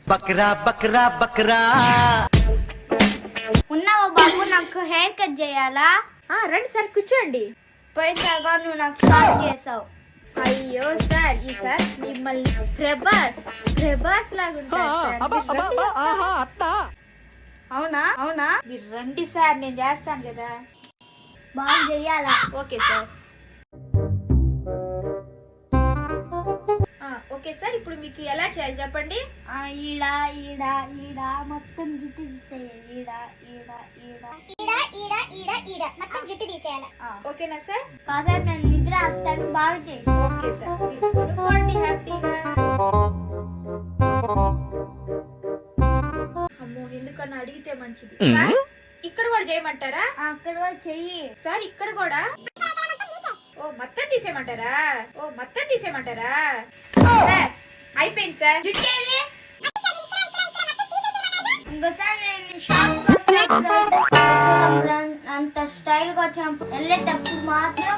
బక్రా బక్రా బక్రా. ఉన్నావా బాబు, నాకు hair cut చేయాలా? రండి సార్ కూర్చోండి. పోయినసారిగా నువ్వు నాకు స్టార్ట్ చేసావు. అయ్యో సార్, ఈ సార్ మిమ్మల్ని ప్రభాస్ లాగా ఉంటారు సార్. అవునా అవునా, మీరు రండి సార్, నేను చేస్తాను కదా. బాగా చెయ్యాలా? Okay sir. ఓకే సార్, ఇప్పుడు మీకు ఎలా చేయాలి చెప్పండి. ఈడ ఈడ ఈడ మొత్తం జుట్టు తీసేయాలి. ఈడ ఈడ ఈడ ఈడ ఈడ ఈడ ఈడ మొత్తం జుట్టు తీసేయాలి. ఓకేనా సార్? కాసేపు నేను నిద్ర వస్తాను, బాగా చేయి. ఓకే సార్, మీరు కొనుక్కోండి హ్యాపీగా. అమ్మో, ఎందుకన్నా అడిగితే మంచిది. సార్ ఇక్కడ కూడా చేయమంటారా? అక్కడ కూడా చెయ్యి. సార్ ఇక్కడ కూడా? ఓ మొత్తం తీసేయమంటారా? సార్ అయిపోయింది సార్. జుట్టేది ఇంకోసారి నేను షాప్ వస్తే అంత స్టైల్ గా వచ్చినప్పుడు వెళ్ళేటప్పుడు మాత్రం